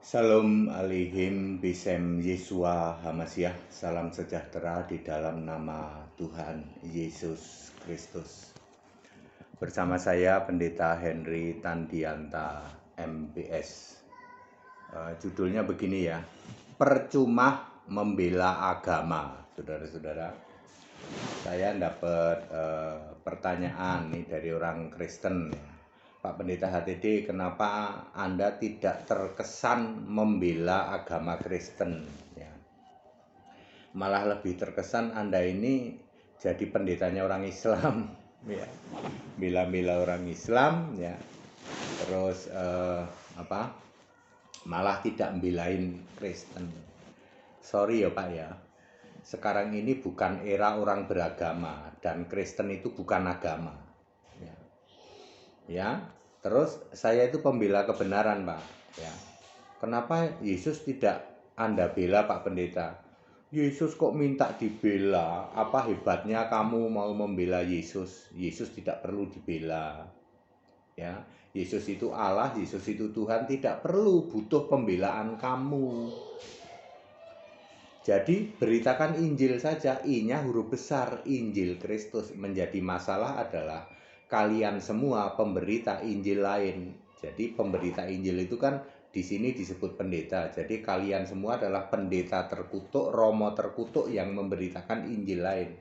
Salam alihim bisem Yesua Hamasiah. Salam sejahtera di dalam nama Tuhan Yesus Kristus. Bersama saya Pendeta Henry Tandianta MPS. Judulnya begini ya, percuma membela agama. Saudara-saudara, saya dapat pertanyaan nih dari orang Kristen. Pak Pendeta HTD, kenapa Anda tidak terkesan membela agama Kristen? Ya. Malah lebih terkesan Anda ini jadi pendetanya orang Islam, ya. Bela-bela orang Islam, ya. Terus malah tidak membelain Kristen. Sorry ya Pak ya. Sekarang ini bukan era orang beragama dan Kristen itu bukan agama. Ya, terus saya itu pembela kebenaran Pak. Ya, kenapa Yesus tidak Anda bela Pak Pendeta? Yesus kok minta dibela? Apa hebatnya kamu mau membela Yesus? Yesus tidak perlu dibela. Ya, Yesus itu Allah, Yesus itu Tuhan, tidak perlu butuh pembelaan kamu. Jadi beritakan Injil saja, I-nya huruf besar, Injil Kristus. Menjadi masalah adalah kalian semua pemberita Injil lain. Jadi pemberita Injil itu kan di sini disebut pendeta. Jadi kalian semua adalah pendeta terkutuk, romo terkutuk yang memberitakan Injil lain.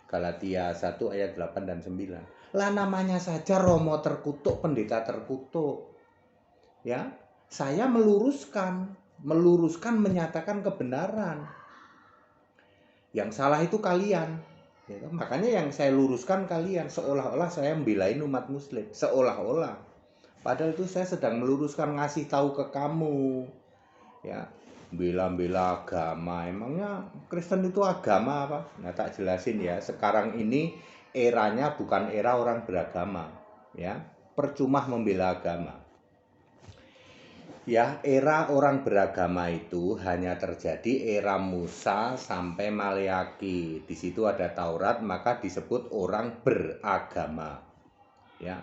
Galatia 1 ayat 8 dan 9. Lah namanya saja romo terkutuk, pendeta terkutuk. Ya, saya meluruskan menyatakan kebenaran. Yang salah itu kalian. Ya, makanya yang saya luruskan kalian, seolah-olah saya membelain umat muslim, seolah-olah. Padahal itu saya sedang meluruskan, ngasih tahu ke kamu. Ya, bela-bela agama. Emangnya Kristen itu agama apa? Nah, tak jelasin ya. Sekarang ini eranya bukan era orang beragama, ya. Percuma membela agama. Ya, era orang beragama itu hanya terjadi era Musa sampai Maleaki. Di situ ada Taurat, maka disebut orang beragama. Ya.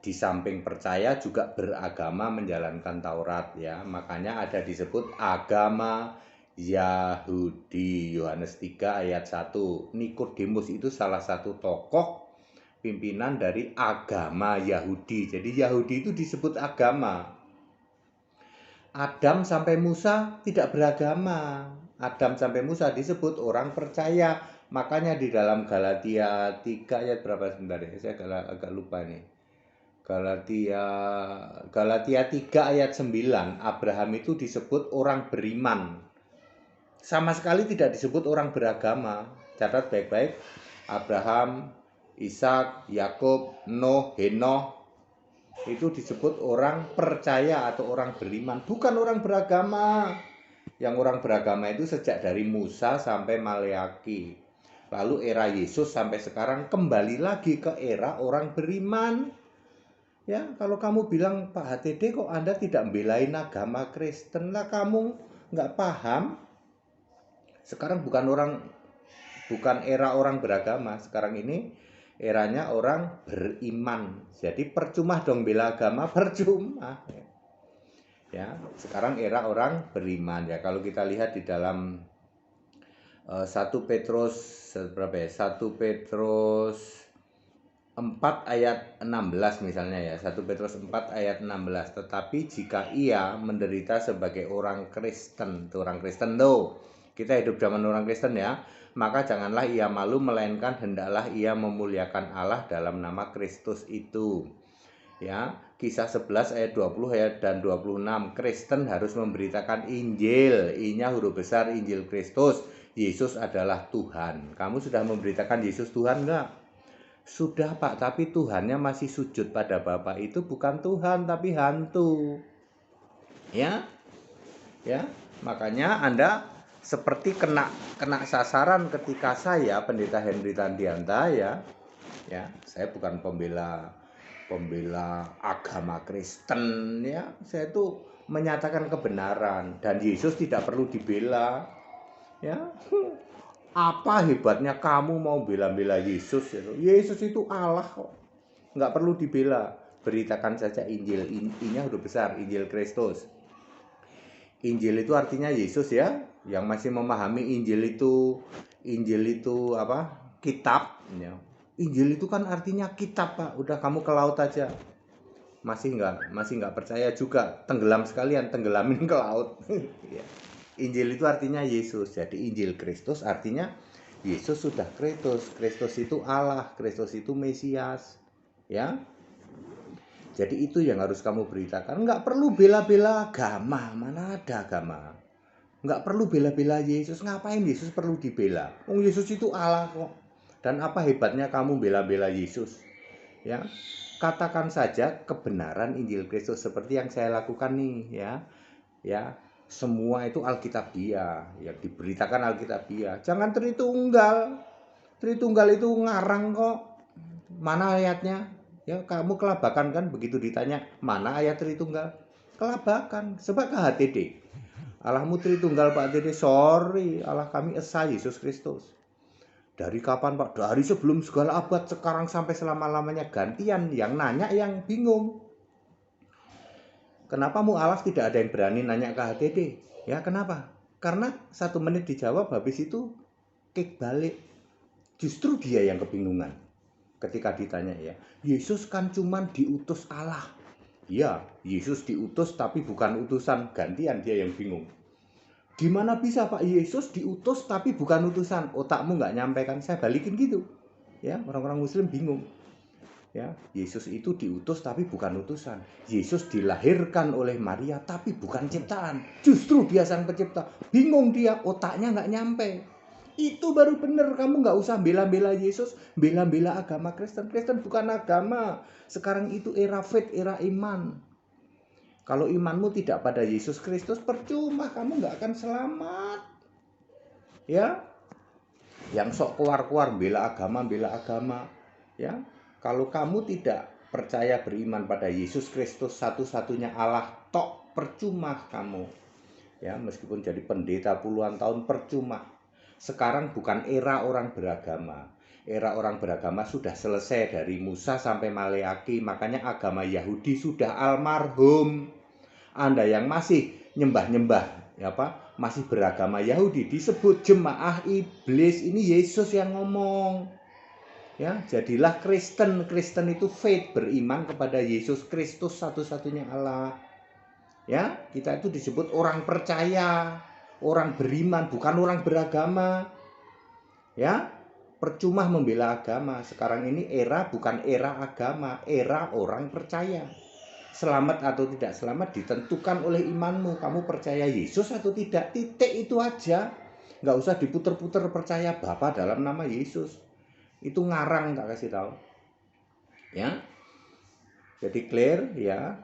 Di samping percaya juga beragama menjalankan Taurat ya. Makanya ada disebut agama Yahudi. Yohanes 3 ayat 1. Nikodemus itu salah satu tokoh pimpinan dari agama Yahudi. Jadi Yahudi itu disebut agama. Adam sampai Musa tidak beragama. Adam sampai Musa disebut orang percaya. Makanya di dalam Galatia 3 ayat berapa sebentar ya? Saya agak lupa nih. Galatia 3 ayat 9. Abraham itu disebut orang beriman. Sama sekali tidak disebut orang beragama. Catat baik-baik. Abraham, Ishak, Yakub, Nuh, Henoh, itu disebut orang percaya atau orang beriman, bukan orang beragama. Yang orang beragama itu sejak dari Musa sampai Maleaki. Lalu era Yesus sampai sekarang kembali lagi ke era orang beriman. Ya, kalau kamu bilang Pak HTD kok Anda tidak membelain agama Kristen, lah kamu nggak paham. Sekarang bukan era orang beragama. Sekarang ini eranya orang beriman. Jadi percuma dong bela agama, percuma. Ya, sekarang era orang beriman ya. Kalau kita lihat di dalam 1 Petrus berapa ya? 1 Petrus 4 ayat 16 misalnya ya. 1 Petrus 4 ayat 16. Tetapi jika ia menderita sebagai orang Kristen, tuh orang Kristen tuh. Kita hidup zaman orang Kristen ya. Maka janganlah ia malu, melainkan hendaklah ia memuliakan Allah dalam nama Kristus itu. Ya, Kisah 11 ayat 20 ayat dan 26. Kristen harus memberitakan Injil. I-nya huruf besar, Injil Kristus. Yesus adalah Tuhan. Kamu sudah memberitakan Yesus Tuhan enggak? Sudah Pak, tapi Tuhannya masih sujud pada Bapa. Itu bukan Tuhan tapi hantu. Ya. Ya, makanya Anda seperti kena sasaran ketika saya Pendeta Henry Tandianta ya. Saya bukan pembela agama Kristen ya. Saya itu menyatakan kebenaran dan Yesus tidak perlu dibela. Ya. Apa hebatnya kamu mau bela-bela Yesus? Yesus itu Allah kok. Nggak perlu dibela. Beritakan saja Injil. I-nya huruf besar, Injil Kristus. Injil itu artinya Yesus ya. Yang masih memahami Injil itu apa? Kitab ya. Injil itu kan artinya kitab, Pak. Udah kamu ke laut aja. Masih nggak percaya juga, tenggelam sekalian, tenggelamin ke laut. Ya. Injil itu artinya Yesus. Jadi Injil Kristus artinya Yesus sudah Kristus. Kristus itu Allah, Kristus itu Mesias. Ya. Jadi itu yang harus kamu beritakan. Nggak perlu bela-bela agama. Mana ada agama? Nggak perlu bela-bela Yesus. Ngapain Yesus perlu dibela? Yesus itu Allah kok. Dan apa hebatnya kamu bela-bela Yesus? Ya, katakan saja kebenaran Injil Kristus seperti yang saya lakukan nih ya semua itu Alkitabiah, ya diberitakan Alkitabiah. Jangan Tritunggal itu ngarang kok. Mana ayatnya? Ya kamu kelabakan kan begitu ditanya mana ayat Tritunggal, kelabakan. Sebab ke HTD Allahmu Tritunggal Pak TD, sorry, Allah kami Esa Yesus Kristus. Dari kapan Pak? Dari sebelum segala abad, sekarang sampai selama-lamanya gantian. Yang nanya yang bingung. Kenapa mu'alaf tidak ada yang berani nanya ke HTD? Ya kenapa? Karena 1 menit dijawab, habis itu kick balik. Justru dia yang kebingungan. Ketika ditanya ya, Yesus kan cuman diutus Allah. Ya, Yesus diutus tapi bukan utusan. Gantian dia yang bingung. Gimana bisa Pak Yesus diutus tapi bukan utusan? Otakmu nggak nyampaikan, saya balikin gitu. Ya, orang-orang Muslim bingung. Ya, Yesus itu diutus tapi bukan utusan. Yesus dilahirkan oleh Maria tapi bukan ciptaan. Justru dia sang pencipta. Bingung dia, otaknya nggak nyampe. Itu baru bener, kamu nggak usah bela-bela Yesus, bela-bela agama Kristen. Kristen bukan agama. Sekarang itu era faith, era iman. Kalau imanmu tidak pada Yesus Kristus, percuma, kamu nggak akan selamat. Ya, yang sok keluar-keluar bela agama. Ya, kalau kamu tidak percaya beriman pada Yesus Kristus satu-satunya Allah, tok percuma kamu. Ya, meskipun jadi pendeta puluhan tahun percuma. Sekarang bukan era orang beragama. Era orang beragama sudah selesai dari Musa sampai Maleaki, makanya agama Yahudi sudah almarhum. Anda yang masih nyembah-nyembah masih beragama Yahudi disebut jemaah iblis. Ini Yesus yang ngomong. Ya, jadilah Kristen. Kristen itu faith, beriman kepada Yesus Kristus satu-satunya Allah. Ya, kita itu disebut orang percaya, orang beriman, bukan orang beragama. Ya, percuma membela agama. Sekarang ini era bukan era agama, era orang percaya. Selamat atau tidak selamat ditentukan oleh imanmu. Kamu percaya Yesus atau tidak, titik itu aja. Nggak usah diputer-puter percaya Bapa dalam nama Yesus. Itu ngarang, tak kasih tahu. Ya, jadi clear ya.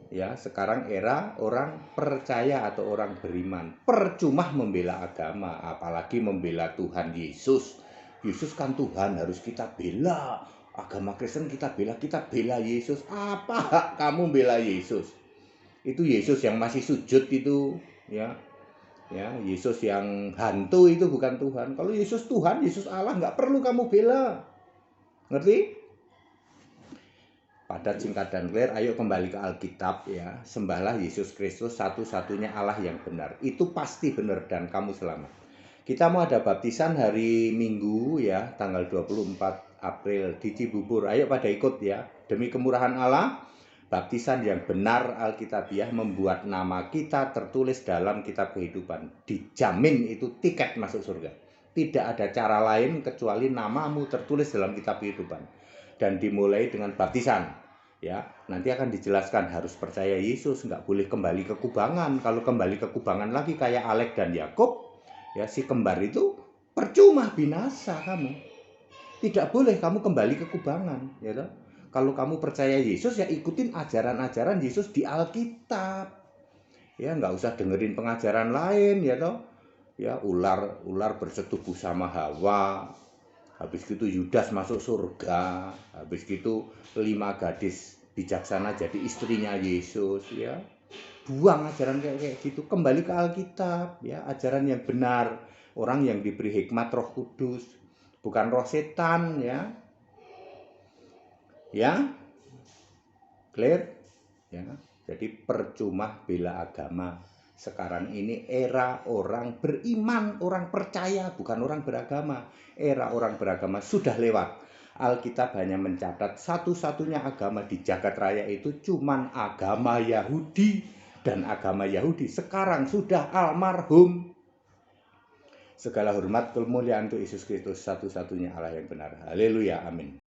Ya, sekarang era orang percaya atau orang beriman. Percuma membela agama, apalagi membela Tuhan Yesus. Yesus kan Tuhan, harus kita bela. Agama Kristen kita bela Yesus. Apa hak kamu bela Yesus? Itu Yesus yang masih sujud itu, ya. Ya, Yesus yang hantu itu bukan Tuhan. Kalau Yesus Tuhan, Yesus Allah, nggak perlu kamu bela. Ngerti? Padat, singkat, dan clear. Ayo kembali ke Alkitab ya. Sembahlah Yesus Kristus satu-satunya Allah yang benar. Itu pasti benar dan kamu selamat. Kita mau ada baptisan hari Minggu ya, tanggal 24 April di Cibubur. Ayo pada ikut ya. Demi kemurahan Allah, baptisan yang benar Alkitabiah membuat nama kita tertulis dalam kitab kehidupan. Dijamin itu tiket masuk surga. Tidak ada cara lain kecuali namamu tertulis dalam kitab kehidupan. Dan dimulai dengan baptisan. Ya, nanti akan dijelaskan harus percaya Yesus, nggak boleh kembali ke kubangan. Kalau kembali ke kubangan lagi kayak Alek dan Yakub, ya si kembar itu percuma, binasa kamu. Tidak boleh kamu kembali ke kubangan, ya toh. Kalau kamu percaya Yesus ya ikutin ajaran-ajaran Yesus di Alkitab. Ya nggak usah dengerin pengajaran lain, ya toh. Ya ular bersetubuh sama Hawa. Habis gitu Yudas masuk surga. Habis gitu 5 gadis bijaksana jadi istrinya Yesus, ya. Buang ajaran kayak gitu, kembali ke Alkitab ya, ajaran yang benar, orang yang diberi hikmat Roh Kudus, bukan roh setan ya. Ya, clear ya. Jadi percuma bela agama, Sekarang ini era orang beriman, orang percaya, bukan orang beragama. Era orang beragama sudah lewat. Alkitab hanya mencatat satu-satunya agama di jagat raya itu cuman agama Yahudi. Dan agama Yahudi sekarang sudah almarhum. Segala hormat kemuliaan untuk Yesus Kristus, satu-satunya Allah yang benar. Haleluya, amin.